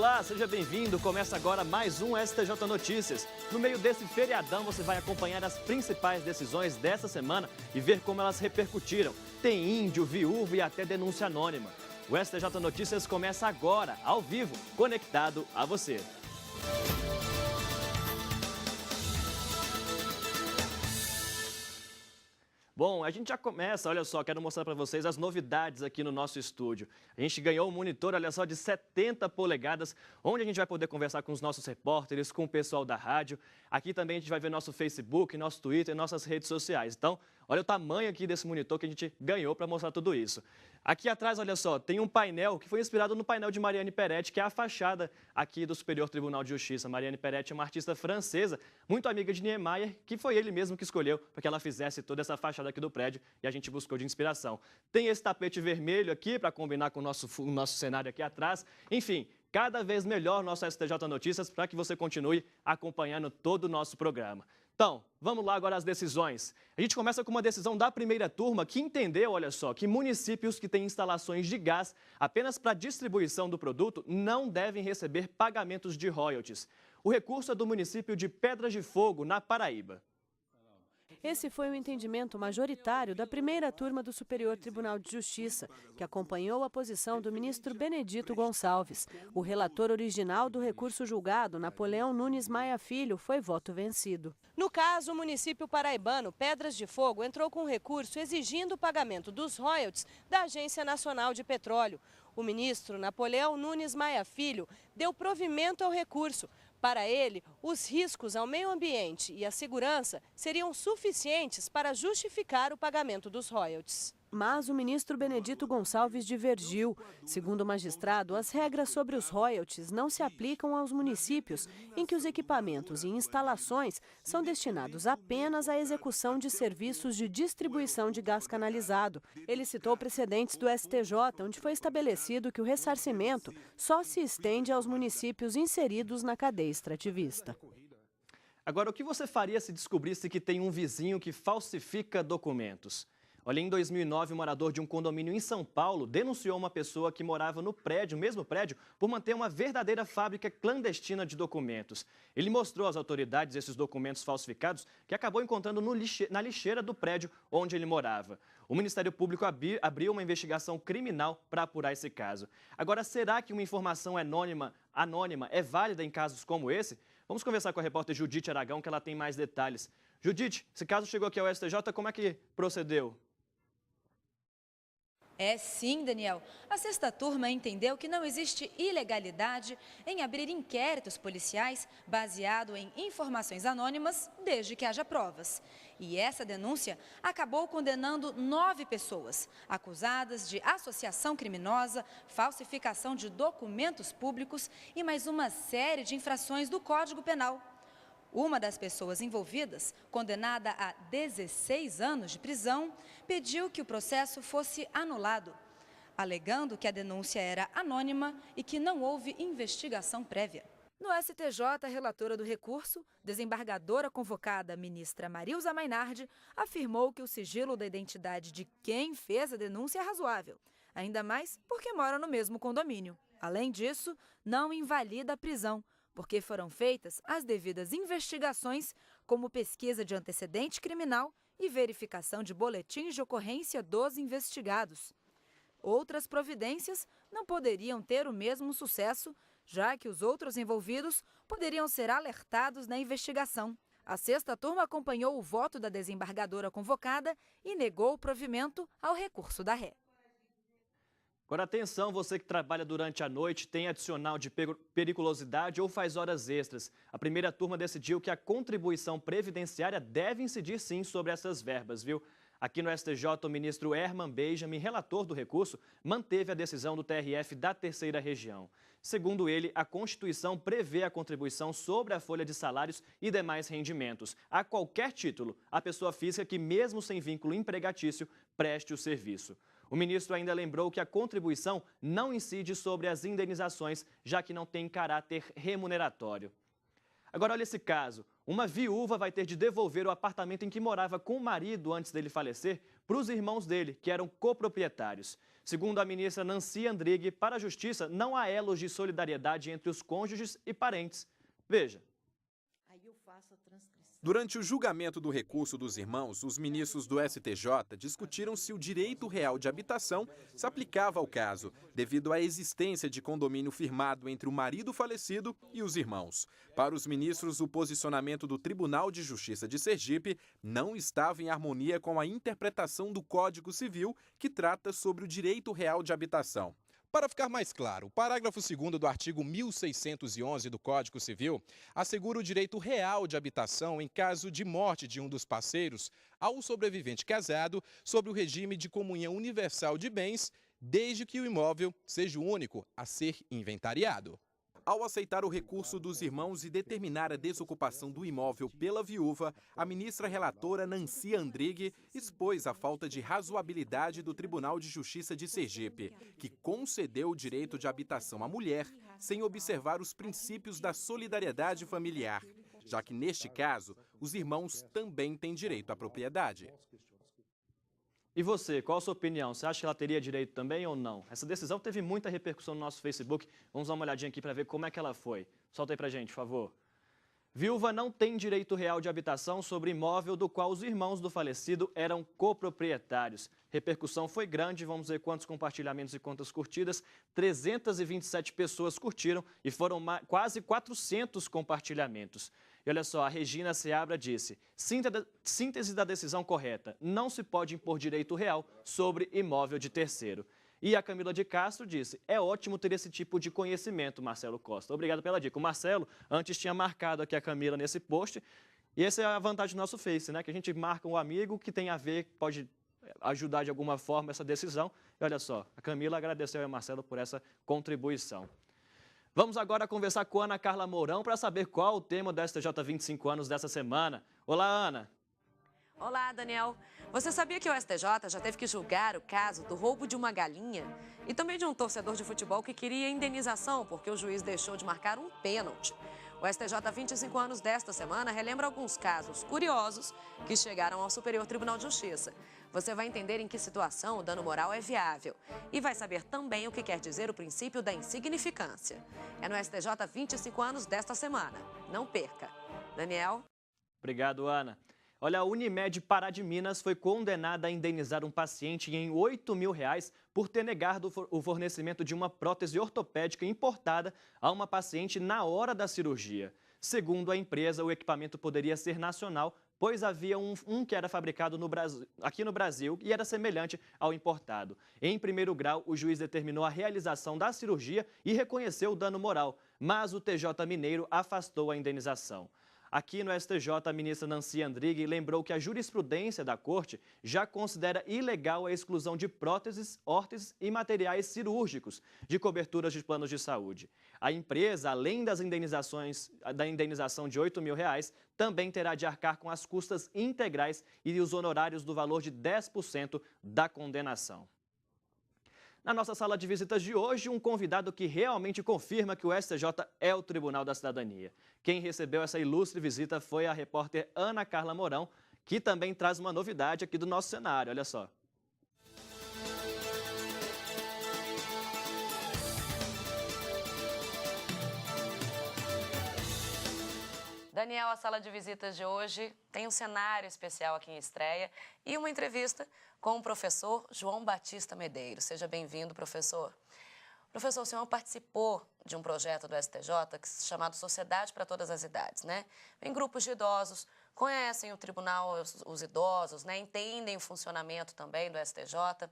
Olá, seja bem-vindo. Começa agora mais um STJ Notícias. No meio desse feriadão, você vai acompanhar as principais decisões dessa semana e ver como elas repercutiram. Tem índio, viúvo e até denúncia anônima. O STJ Notícias começa agora, ao vivo, conectado a você. Bom, a gente já começa, olha só, quero mostrar para vocês as novidades aqui no nosso estúdio. A gente ganhou um monitor, olha só, de 70 polegadas, onde a gente vai poder conversar com os nossos repórteres, com o pessoal da rádio. Aqui também a gente vai ver nosso Facebook, nosso Twitter, nossas redes sociais. Então, olha o tamanho aqui desse monitor que a gente ganhou para mostrar tudo isso. Aqui atrás, olha só, tem um painel que foi inspirado no painel de Mariane Peretti, que é a fachada aqui do Superior Tribunal de Justiça. Mariane Peretti é uma artista francesa, muito amiga de Niemeyer, que foi ele mesmo que escolheu para que ela fizesse toda essa fachada aqui do prédio e a gente buscou de inspiração. Tem esse tapete vermelho aqui para combinar com o nosso cenário aqui atrás. Enfim, cada vez melhor nosso STJ Notícias para que você continue acompanhando todo o nosso programa. Então, vamos lá agora às decisões. A gente começa com uma decisão da primeira turma que entendeu, olha só, que municípios que têm instalações de gás apenas para distribuição do produto não devem receber pagamentos de royalties. O recurso é do município de Pedras de Fogo, na Paraíba. Esse foi o entendimento majoritário da primeira turma do Superior Tribunal de Justiça, que acompanhou a posição do ministro Benedito Gonçalves. O relator original do recurso julgado, Napoleão Nunes Maia Filho, foi voto vencido. No caso, o município paraibano Pedras de Fogo entrou com recurso exigindo o pagamento dos royalties da Agência Nacional de Petróleo. O ministro Napoleão Nunes Maia Filho deu provimento ao recurso. Para ele, os riscos ao meio ambiente e à segurança seriam suficientes para justificar o pagamento dos royalties. Mas o ministro Benedito Gonçalves divergiu. Segundo o magistrado, as regras sobre os royalties não se aplicam aos municípios em que os equipamentos e instalações são destinados apenas à execução de serviços de distribuição de gás canalizado. Ele citou precedentes do STJ, onde foi estabelecido que o ressarcimento só se estende aos municípios inseridos na cadeia extrativista. Agora, o que você faria se descobrisse que tem um vizinho que falsifica documentos? Olha, em 2009, um morador de um condomínio em São Paulo denunciou uma pessoa que morava no prédio, mesmo prédio, por manter uma verdadeira fábrica clandestina de documentos. Ele mostrou às autoridades esses documentos falsificados que acabou encontrando na lixeira do prédio onde ele morava. O Ministério Público abriu uma investigação criminal para apurar esse caso. Agora, será que uma informação anônima é válida em casos como esse? Vamos conversar com a repórter Judite Aragão, que ela tem mais detalhes. Judite, esse caso chegou aqui ao STJ, como é que procedeu? É sim, Daniel. A sexta turma entendeu que não existe ilegalidade em abrir inquéritos policiais baseado em informações anônimas, desde que haja provas. E essa denúncia acabou condenando 9 pessoas, acusadas de associação criminosa, falsificação de documentos públicos e mais uma série de infrações do Código Penal. Uma das pessoas envolvidas, condenada a 16 anos de prisão, pediu que o processo fosse anulado, alegando que a denúncia era anônima e que não houve investigação prévia. No STJ, a relatora do recurso, desembargadora convocada, ministra Marilza Mainardi, afirmou que o sigilo da identidade de quem fez a denúncia é razoável, ainda mais porque mora no mesmo condomínio. Além disso, não invalida a prisão, porque foram feitas as devidas investigações, como pesquisa de antecedente criminal e verificação de boletins de ocorrência dos investigados. Outras providências não poderiam ter o mesmo sucesso, já que os outros envolvidos poderiam ser alertados na investigação. A sexta turma acompanhou o voto da desembargadora convocada e negou o provimento ao recurso da ré. Agora atenção, você que trabalha durante a noite, tem adicional de periculosidade ou faz horas extras. A primeira turma decidiu que a contribuição previdenciária deve incidir sim sobre essas verbas, viu? Aqui no STJ, o ministro Herman Benjamin, relator do recurso, manteve a decisão do TRF da Terceira Região. Segundo ele, a Constituição prevê a contribuição sobre a folha de salários e demais rendimentos, a qualquer título, a pessoa física que, mesmo sem vínculo empregatício, preste o serviço. O ministro ainda lembrou que a contribuição não incide sobre as indenizações, já que não tem caráter remuneratório. Agora, olha esse caso. Uma viúva vai ter de devolver o apartamento em que morava com o marido antes dele falecer para os irmãos dele, que eram coproprietários. Segundo a ministra Nancy Andrighi, para a Justiça não há elos de solidariedade entre os cônjuges e parentes. Veja. Durante o julgamento do recurso dos irmãos, os ministros do STJ discutiram se o direito real de habitação se aplicava ao caso, devido à existência de condomínio firmado entre o marido falecido e os irmãos. Para os ministros, o posicionamento do Tribunal de Justiça de Sergipe não estava em harmonia com a interpretação do Código Civil, que trata sobre o direito real de habitação. Para ficar mais claro, o parágrafo 2º do artigo 1611 do Código Civil assegura o direito real de habitação em caso de morte de um dos parceiros ao sobrevivente casado sobre o regime de comunhão universal de bens, desde que o imóvel seja o único a ser inventariado. Ao aceitar o recurso dos irmãos e determinar a desocupação do imóvel pela viúva, a ministra relatora Nancy Andrighi expôs a falta de razoabilidade do Tribunal de Justiça de Sergipe, que concedeu o direito de habitação à mulher sem observar os princípios da solidariedade familiar, já que, neste caso, os irmãos também têm direito à propriedade. E você, qual a sua opinião? Você acha que ela teria direito também ou não? Essa decisão teve muita repercussão no nosso Facebook. Vamos dar uma olhadinha aqui para ver como é que ela foi. Solta aí pra gente, por favor. Viúva não tem direito real de habitação sobre imóvel do qual os irmãos do falecido eram coproprietários. Repercussão foi grande, vamos ver quantos compartilhamentos e quantas curtidas. 327 pessoas curtiram e foram quase 400 compartilhamentos. E olha só, a Regina Seabra disse, síntese da decisão correta, não se pode impor direito real sobre imóvel de terceiro. E a Camila de Castro disse, é ótimo ter esse tipo de conhecimento, Marcelo Costa. Obrigado pela dica. O Marcelo antes tinha marcado aqui a Camila nesse post, e essa é a vantagem do nosso Face, né? Que a gente marca um amigo que tem a ver, pode ajudar de alguma forma essa decisão. E olha só, a Camila agradeceu ao Marcelo por essa contribuição. Vamos agora conversar com a Ana Carla Mourão para saber qual o tema do STJ 25 anos dessa semana. Olá, Ana. Olá, Daniel. Você sabia que o STJ já teve que julgar o caso do roubo de uma galinha? E também de um torcedor de futebol que queria indenização porque o juiz deixou de marcar um pênalti. O STJ 25 anos desta semana relembra alguns casos curiosos que chegaram ao Superior Tribunal de Justiça. Você vai entender em que situação o dano moral é viável e vai saber também o que quer dizer o princípio da insignificância. É no STJ 25 anos desta semana. Não perca. Daniel? Obrigado, Ana. Olha, a Unimed Pará de Minas foi condenada a indenizar um paciente em R$ 8.000 por ter negado o fornecimento de uma prótese ortopédica importada a uma paciente na hora da cirurgia. Segundo a empresa, o equipamento poderia ser nacional, pois havia um que era fabricado aqui no Brasil e era semelhante ao importado. Em primeiro grau, o juiz determinou a realização da cirurgia e reconheceu o dano moral, mas o TJ Mineiro afastou a indenização. Aqui no STJ, a ministra Nancy Andrighi lembrou que a jurisprudência da Corte já considera ilegal a exclusão de próteses, órteses e materiais cirúrgicos de coberturas de planos de saúde. A empresa, além da indenização de R$ 8.000, também terá de arcar com as custas integrais e os honorários do valor de 10% da condenação. Na nossa sala de visitas de hoje, um convidado que realmente confirma que o STJ é o Tribunal da Cidadania. Quem recebeu essa ilustre visita foi a repórter Ana Carla Mourão, que também traz uma novidade aqui do nosso cenário, olha só. Daniel, a sala de visitas de hoje tem um cenário especial aqui em estreia e uma entrevista com o professor João Batista Medeiros. Seja bem-vindo, professor. Professor, o senhor participou de um projeto do STJ chamado Sociedade para Todas as Idades, né? Em grupos de idosos, conhecem o tribunal, os idosos, né? Entendem o funcionamento também do STJ.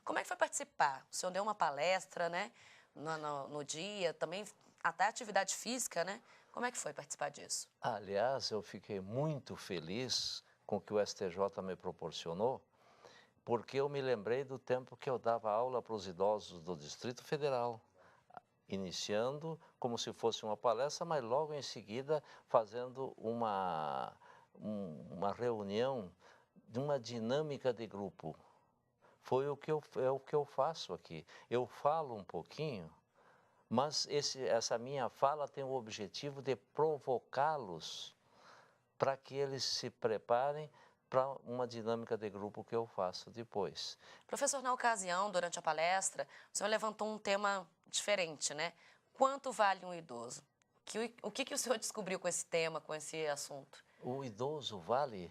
Como é que foi participar? O senhor deu uma palestra, né? No dia, também até atividade física, né? Como é que foi participar disso? Aliás, eu fiquei muito feliz com o que o STJ me proporcionou, porque eu me lembrei do tempo que eu dava aula para os idosos do Distrito Federal, iniciando como se fosse uma palestra, mas logo em seguida fazendo uma reunião de uma dinâmica de grupo. Foi o que eu faço aqui. Eu falo um pouquinho, mas essa minha fala tem o objetivo de provocá-los para que eles se preparem para uma dinâmica de grupo que eu faço depois. Professor, na ocasião, durante a palestra, o senhor levantou um tema diferente, né? Quanto vale um idoso? O que o senhor descobriu com esse tema, com esse assunto? O idoso vale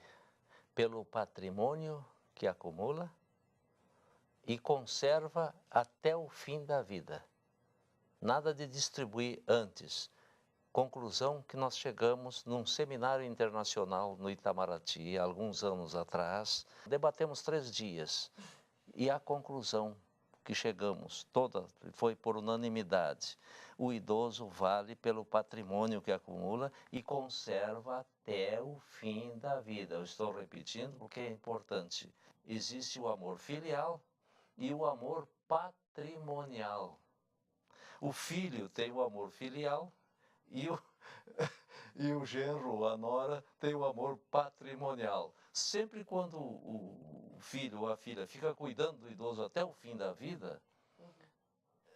pelo patrimônio que acumula e conserva até o fim da vida. Nada de distribuir antes. Conclusão que nós chegamos num seminário internacional no Itamaraty, há alguns anos atrás. Debatemos 3 dias e a conclusão que chegamos, toda foi por unanimidade. O idoso vale pelo patrimônio que acumula e conserva até o fim da vida. Eu estou repetindo porque é importante. Existe o amor filial e o amor patrimonial. O filho tem o amor filial e o genro, a nora, tem o amor patrimonial. Sempre quando o filho ou a filha fica cuidando do idoso até o fim da vida,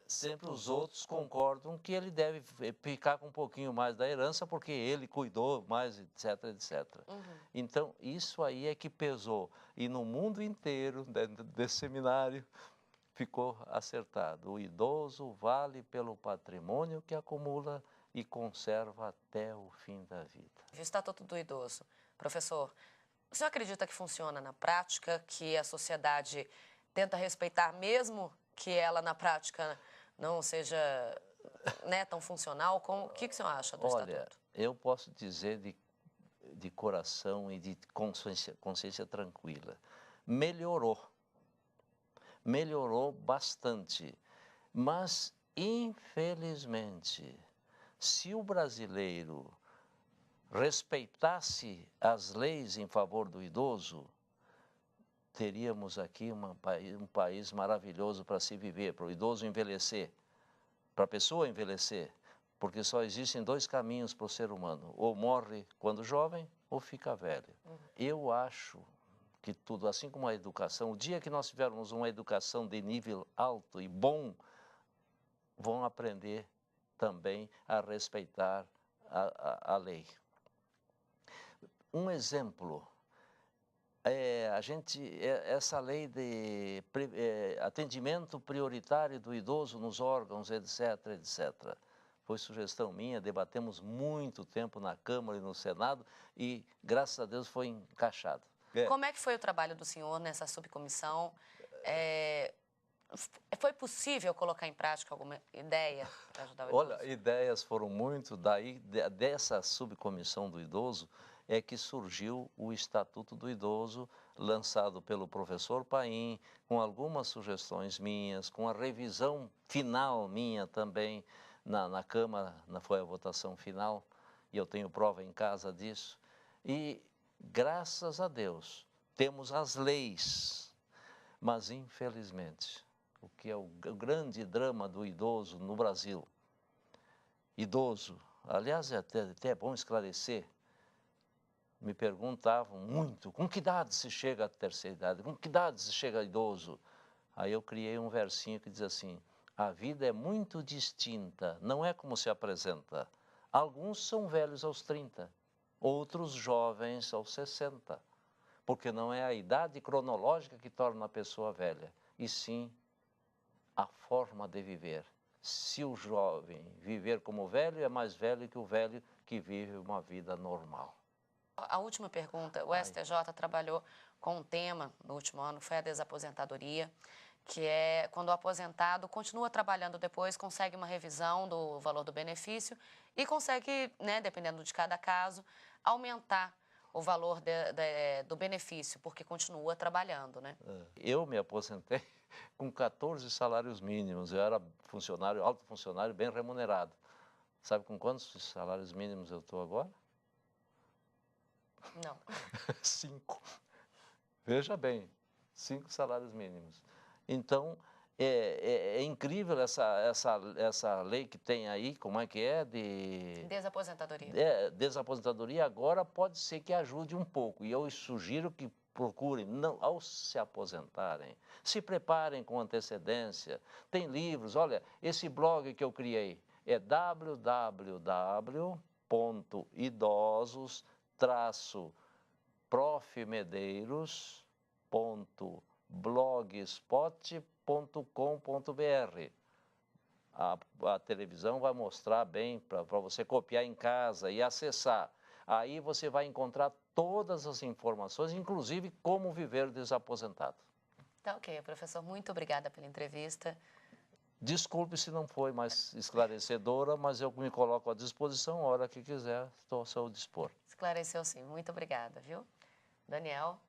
sempre os outros concordam que ele deve ficar com um pouquinho mais da herança porque ele cuidou mais, etc, etc. Então, isso aí é que pesou. E no mundo inteiro, desse seminário, ficou acertado. O idoso vale pelo patrimônio que acumula e conserva até o fim da vida. O Estatuto do Idoso. Professor, o senhor acredita que funciona na prática, que a sociedade tenta respeitar, mesmo que ela na prática não seja, né, tão funcional? O que o senhor acha do Olha, Estatuto? eu posso dizer de coração e de consciência tranquila. Melhorou bastante, mas infelizmente, se o brasileiro respeitasse as leis em favor do idoso, teríamos aqui um país maravilhoso para se viver, para o idoso envelhecer, para a pessoa envelhecer, porque só existem 2 caminhos para o ser humano, ou morre quando jovem, ou fica velho. Eu acho que tudo, assim como a educação, o dia que nós tivermos uma educação de nível alto e bom, vão aprender também a respeitar a lei. Um exemplo, essa lei de atendimento prioritário do idoso nos órgãos, etc, etc. Foi sugestão minha, debatemos muito tempo na Câmara e no Senado e, graças a Deus, foi encaixado. Como é que foi o trabalho do senhor nessa subcomissão? Foi possível colocar em prática alguma ideia para ajudar o idoso? Olha, ideias foram muito, dessa subcomissão do idoso é que surgiu o Estatuto do Idoso, lançado pelo professor Paim, com algumas sugestões minhas, com a revisão final minha também na Câmara, foi a votação final, e eu tenho prova em casa disso. E, graças a Deus, temos as leis, mas infelizmente, o que é o grande drama do idoso no Brasil. Idoso, aliás, é até bom esclarecer, me perguntavam muito, com que idade se chega à terceira idade? Com que idade se chega a idoso? Aí eu criei um versinho que diz assim, a vida é muito distinta, não é como se apresenta. Alguns são velhos aos 30, outros jovens aos 60, porque não é a idade cronológica que torna a pessoa velha, e sim a forma de viver. Se o jovem viver como velho, é mais velho que o velho que vive uma vida normal. A última pergunta, o STJ trabalhou com um tema no último ano, foi a desaposentadoria, que é quando o aposentado continua trabalhando depois, consegue uma revisão do valor do benefício e consegue, né, dependendo de cada caso, aumentar o valor do benefício, porque continua trabalhando, né? Eu me aposentei com 14 salários mínimos, eu era funcionário, alto funcionário, bem remunerado. Sabe com quantos salários mínimos eu estou agora? Não. 5. Veja bem, 5 salários mínimos. Então, é incrível essa lei que tem aí, como é que é? Desaposentadoria. Desaposentadoria agora pode ser que ajude um pouco. E eu sugiro que procurem, não, ao se aposentarem, se preparem com antecedência. Tem livros, olha, esse blog que eu criei é www.idosos-pro profmedeiros.blogspot.com.br. A televisão vai mostrar bem para você copiar em casa e acessar. Aí você vai encontrar todas as informações, inclusive como viver desaposentado. Tá ok, professor. Muito obrigada pela entrevista. Desculpe se não foi mais esclarecedora, mas eu me coloco à disposição, a hora que quiser, estou ao seu dispor. Esclareceu sim. Muito obrigada, viu? Daniel.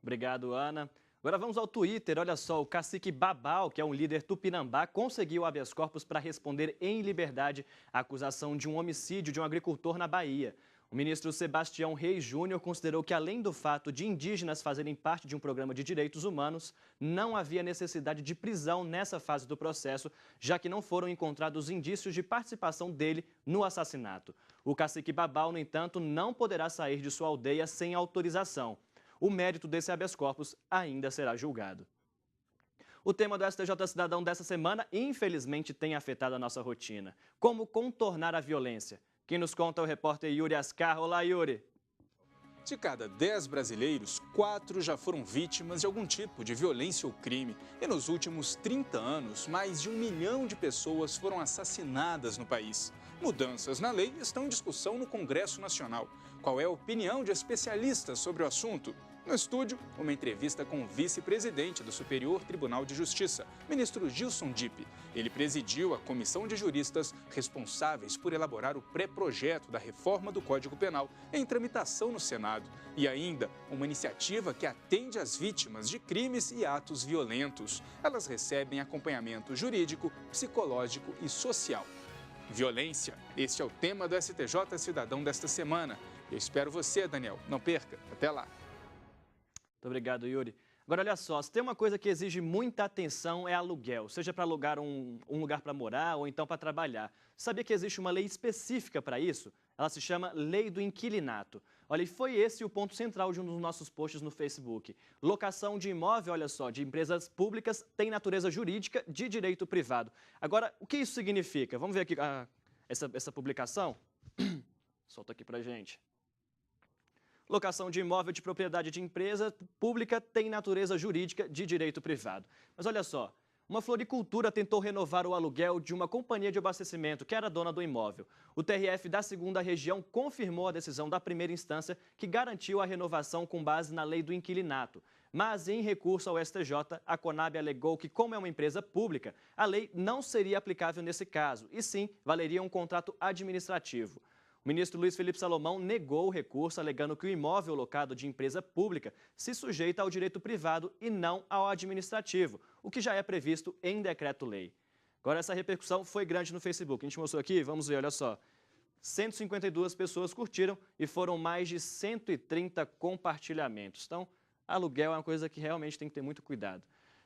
Obrigado, Ana. Agora vamos ao Twitter. Olha só, o cacique Babau, que é um líder tupinambá, conseguiu habeas corpus para responder em liberdade à acusação de um homicídio de um agricultor na Bahia. O ministro Sebastião Reis Júnior considerou que, além do fato de indígenas fazerem parte de um programa de direitos humanos, não havia necessidade de prisão nessa fase do processo, já que não foram encontrados indícios de participação dele no assassinato. O cacique Babau, no entanto, não poderá sair de sua aldeia sem autorização. O mérito desse habeas corpus ainda será julgado. O tema do STJ Cidadão dessa semana, infelizmente, tem afetado a nossa rotina. Como contornar a violência? Quem nos conta é o repórter Yuri Ascar. Olá, Yuri. De cada 10 brasileiros, 4 já foram vítimas de algum tipo de violência ou crime. E nos últimos 30 anos, mais de 1 milhão de pessoas foram assassinadas no país. Mudanças na lei estão em discussão no Congresso Nacional. Qual é a opinião de especialistas sobre o assunto? No estúdio, uma entrevista com o vice-presidente do Superior Tribunal de Justiça, ministro Gilson Dipp. Ele presidiu a comissão de juristas responsáveis por elaborar o pré-projeto da reforma do Código Penal em tramitação no Senado. E ainda, uma iniciativa que atende às vítimas de crimes e atos violentos. Elas recebem acompanhamento jurídico, psicológico e social. Violência, este é o tema do STJ Cidadão desta semana. Eu espero você, Daniel. Não perca. Até lá. Muito obrigado, Yuri. Agora, olha só, se tem uma coisa que exige muita atenção é aluguel, seja para alugar um lugar para morar ou então para trabalhar. Sabia que existe uma lei específica para isso? Ela se chama Lei do Inquilinato. Olha, e foi esse o ponto central de um dos nossos posts no Facebook. Locação de imóvel, olha só, de empresas públicas tem natureza jurídica de direito privado. Agora, o que isso significa? Vamos ver aqui essa publicação? Solta aqui para gente. Locação de imóvel de propriedade de empresa pública tem natureza jurídica de direito privado. Mas olha só, uma floricultura tentou renovar o aluguel de uma companhia de abastecimento que era dona do imóvel. O TRF da 2ª Região confirmou a decisão da primeira instância que garantiu a renovação com base na lei do inquilinato. Mas, em recurso ao STJ, a Conab alegou que, como é uma empresa pública, a lei não seria aplicável nesse caso, e sim valeria um contrato administrativo. O ministro Luiz Felipe Salomão negou o recurso, alegando que o imóvel locado de empresa pública se sujeita ao direito privado e não ao administrativo, o que já é previsto em decreto-lei. Agora, essa repercussão foi grande no Facebook. A gente mostrou aqui, vamos ver, olha só. 152 pessoas curtiram e foram mais de 130 compartilhamentos. Então, aluguel é uma coisa que realmente tem que ter muito cuidado.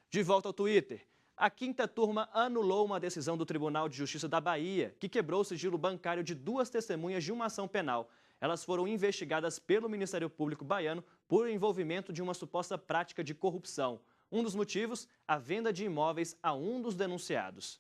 De volta ao Twitter. A 5ª turma anulou uma decisão do Tribunal de Justiça da Bahia, que quebrou o sigilo bancário de 2 testemunhas de uma ação penal. Elas foram investigadas pelo Ministério Público baiano por envolvimento de uma suposta prática de corrupção. Um dos motivos, a venda de imóveis a um dos denunciados.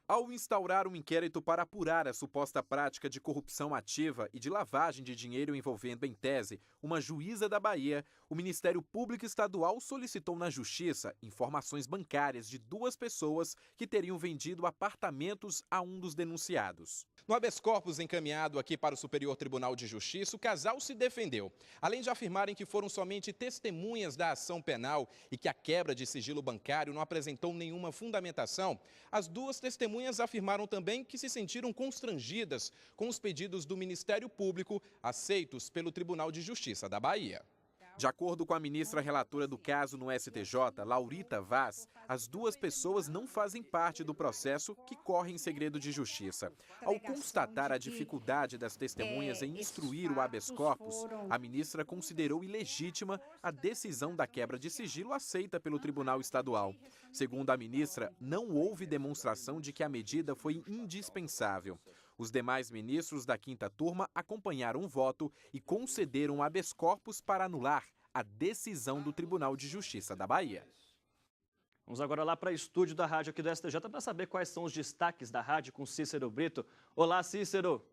Ao instaurar um inquérito para apurar a suposta prática de corrupção ativa e de lavagem de dinheiro envolvendo, em tese, uma juíza da Bahia, o Ministério Público Estadual solicitou na Justiça informações bancárias de 2 pessoas que teriam vendido apartamentos a um dos denunciados. No habeas corpus encaminhado aqui para o Superior Tribunal de Justiça, o casal se defendeu. Além de afirmarem que foram somente testemunhas da ação penal e que a quebra de sigilo bancário não apresentou nenhuma fundamentação, as 2 testemunhas afirmaram também que se sentiram constrangidas com os pedidos do Ministério Público aceitos pelo Tribunal de Justiça da Bahia. De acordo com a ministra relatora do caso no STJ, Laurita Vaz, as 2 pessoas não fazem parte do processo que corre em segredo de justiça. Ao constatar a dificuldade das testemunhas em instruir o habeas corpus, a ministra considerou ilegítima a decisão da quebra de sigilo aceita pelo Tribunal Estadual. Segundo a ministra, não houve demonstração de que a medida foi indispensável. Os demais ministros da 5ª turma acompanharam o voto e concederam habeas corpus para anular a decisão do Tribunal de Justiça da Bahia. Vamos agora lá para o estúdio da rádio aqui do STJ para saber quais são os destaques da rádio com Cícero Brito. Olá, Cícero.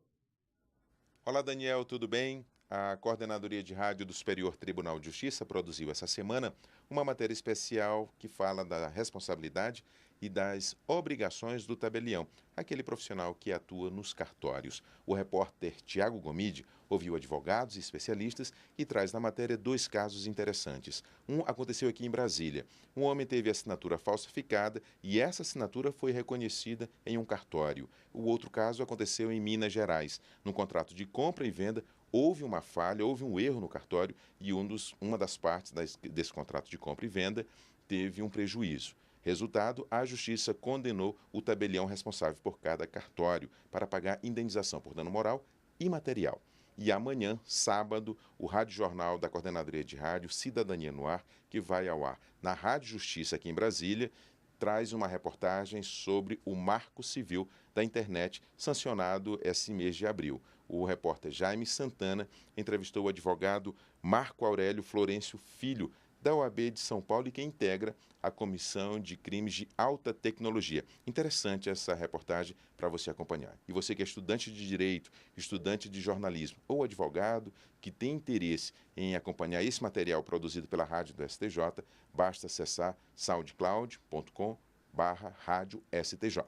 Olá, Daniel, tudo bem? A Coordenadoria de Rádio do Superior Tribunal de Justiça produziu essa semana uma matéria especial que fala da responsabilidade e das obrigações do tabelião, aquele profissional que atua nos cartórios. O repórter Tiago Gomide ouviu advogados e especialistas e traz na matéria 2 casos interessantes. Um aconteceu aqui em Brasília. Um homem teve assinatura falsificada e essa assinatura foi reconhecida em um cartório. O outro caso aconteceu em Minas Gerais. No contrato de compra e venda, houve uma falha, houve um erro no cartório e uma das partes desse contrato de compra e venda teve um prejuízo. Resultado, a Justiça condenou o tabelião responsável por cada cartório para pagar indenização por dano moral e material. E amanhã, sábado, o Rádio Jornal da Coordenadoria de Rádio Cidadania no Ar, que vai ao ar na Rádio Justiça aqui em Brasília, traz uma reportagem sobre o Marco Civil da Internet, sancionado esse mês de abril. O repórter Jaime Santana entrevistou o advogado Marco Aurélio Florencio Filho, da OAB de São Paulo e que integra a Comissão de Crimes de Alta Tecnologia. Interessante essa reportagem para você acompanhar. E você que é estudante de Direito, estudante de Jornalismo ou advogado que tem interesse em acompanhar esse material produzido pela Rádio do STJ, basta acessar soundcloud.com/rádio STJ.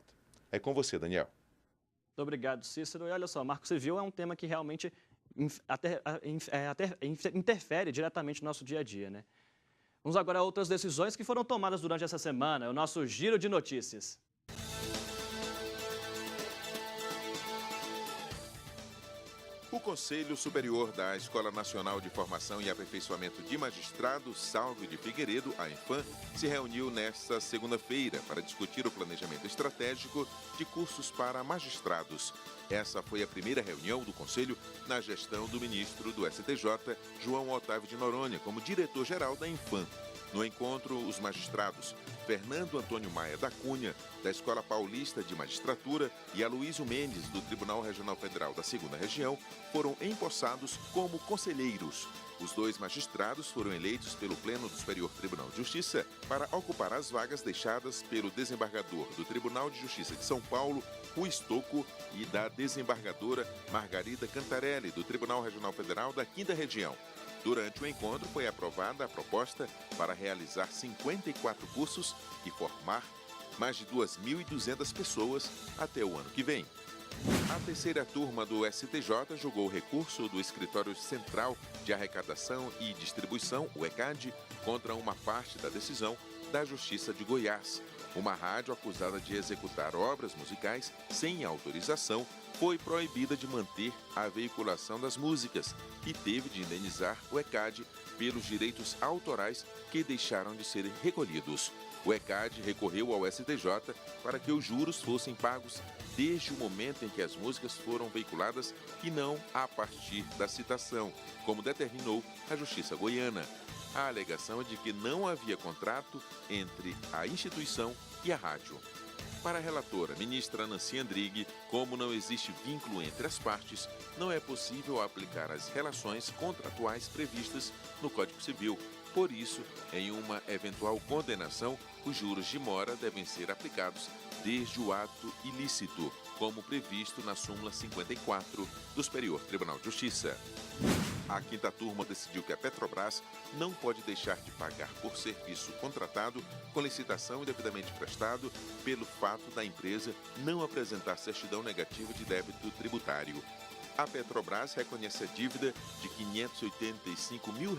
É com você, Daniel. Muito obrigado, Cícero. E olha só, Marco Civil é um tema que realmente interfere diretamente no nosso dia a dia, né? Vamos agora a outras decisões que foram tomadas durante essa semana, o nosso Giro de Notícias. O Conselho Superior da Escola Nacional de Formação e Aperfeiçoamento de Magistrados, Salve de Figueiredo, a ENFAM, se reuniu nesta segunda-feira para discutir o planejamento estratégico de cursos para magistrados. Essa foi a primeira reunião do Conselho na gestão do ministro do STJ, João Otávio de Noronha, como diretor-geral da ENFAM. No encontro, os magistrados Fernando Antônio Maia da Cunha, da Escola Paulista de Magistratura, e Aloísio Mendes, do Tribunal Regional Federal da 2ª Região, foram empossados como conselheiros. Os 2 magistrados foram eleitos pelo Pleno do Superior Tribunal de Justiça para ocupar as vagas deixadas pelo desembargador do Tribunal de Justiça de São Paulo, Rui Stocco, e da desembargadora Margarida Cantarelli, do Tribunal Regional Federal da 5ª Região. Durante o encontro, foi aprovada a proposta para realizar 54 cursos e formar mais de 2.200 pessoas até o ano que vem. A 3ª turma do STJ julgou o recurso do Escritório Central de Arrecadação e Distribuição, o ECAD, contra uma parte da decisão da Justiça de Goiás. Uma rádio acusada de executar obras musicais sem autorização foi proibida de manter a veiculação das músicas e teve de indenizar o ECAD pelos direitos autorais que deixaram de serem recolhidos. O ECAD recorreu ao STJ para que os juros fossem pagos desde o momento em que as músicas foram veiculadas e não a partir da citação, como determinou a Justiça Goiana. A alegação é de que não havia contrato entre a instituição e a rádio. Para a relatora, ministra Nancy Andrighi, como não existe vínculo entre as partes, não é possível aplicar as relações contratuais previstas no Código Civil. Por isso, em uma eventual condenação, os juros de mora devem ser aplicados desde o ato ilícito, como previsto na súmula 54 do Superior Tribunal de Justiça. A 5ª turma decidiu que a Petrobras não pode deixar de pagar por serviço contratado com licitação e devidamente prestado pelo fato da empresa não apresentar certidão negativa de débito tributário. A Petrobras reconhece a dívida de R$ 585 mil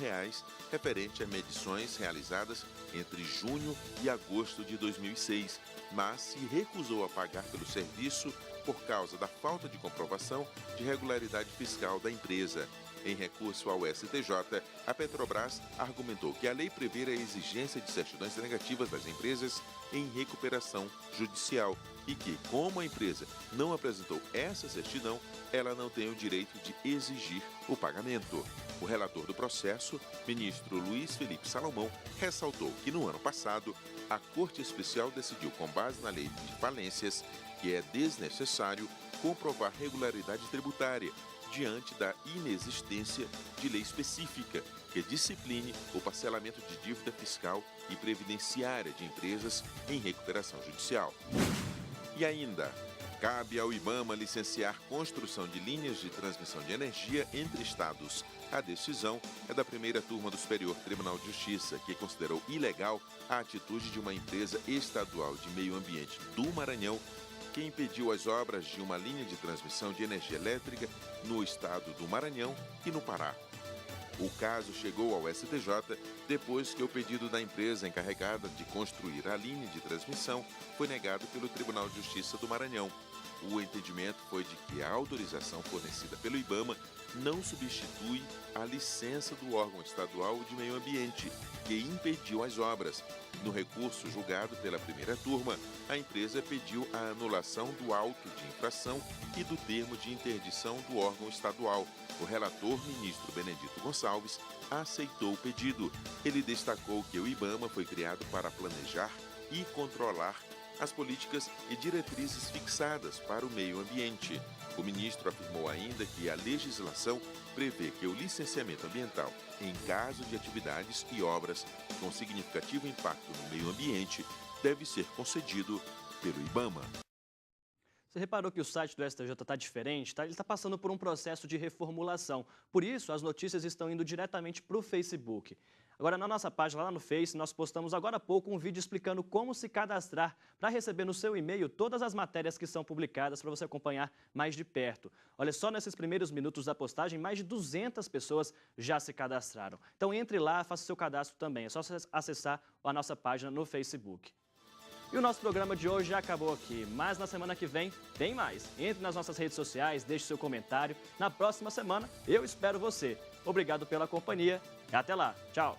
referente a medições realizadas entre junho e agosto de 2006, mas se recusou a pagar pelo serviço por causa da falta de comprovação de regularidade fiscal da empresa. Em recurso ao STJ, a Petrobras argumentou que a lei prevê a exigência de certidões negativas das empresas em recuperação judicial e que, como a empresa não apresentou essa certidão, ela não tem o direito de exigir o pagamento. O relator do processo, ministro Luiz Felipe Salomão, ressaltou que no ano passado, a Corte Especial decidiu, com base na lei de falências, que é desnecessário comprovar regularidade tributária, diante da inexistência de lei específica que discipline o parcelamento de dívida fiscal e previdenciária de empresas em recuperação judicial. E ainda, Cabe ao IBAMA licenciar construção de linhas de transmissão de energia entre estados. A decisão é da primeira turma do Superior Tribunal de Justiça, que considerou ilegal a atitude de uma empresa estadual de meio ambiente do Maranhão, que impediu as obras de uma linha de transmissão de energia elétrica no estado do Maranhão e no Pará. O caso chegou ao STJ depois que o pedido da empresa encarregada de construir a linha de transmissão foi negado pelo Tribunal de Justiça do Maranhão. O entendimento foi de que a autorização fornecida pelo IBAMA não substitui a licença do órgão estadual de meio ambiente, que impediu as obras. No recurso julgado pela primeira turma, a empresa pediu a anulação do auto de infração e do termo de interdição do órgão estadual. O relator, ministro Benedito Gonçalves, aceitou o pedido. Ele destacou que o IBAMA foi criado para planejar e controlar as políticas e diretrizes fixadas para o meio ambiente. O ministro afirmou ainda que a legislação prevê que o licenciamento ambiental, em caso de atividades e obras com significativo impacto no meio ambiente, deve ser concedido pelo IBAMA. Você reparou que o site do STJ está diferente? Ele está passando por um processo de reformulação. Por isso, as notícias estão indo diretamente para o Facebook. Agora, na nossa página lá no Face, nós postamos agora há pouco um vídeo explicando como se cadastrar para receber no seu e-mail todas as matérias que são publicadas para você acompanhar mais de perto. Olha, só nesses primeiros minutos da postagem, mais de 200 pessoas já se cadastraram. Então, entre lá, faça seu cadastro também. É só acessar a nossa página no Facebook. E o nosso programa de hoje já acabou aqui, mas na semana que vem tem mais. Entre nas nossas redes sociais, deixe seu comentário. Na próxima semana, eu espero você. Obrigado pela companhia e até lá. Tchau!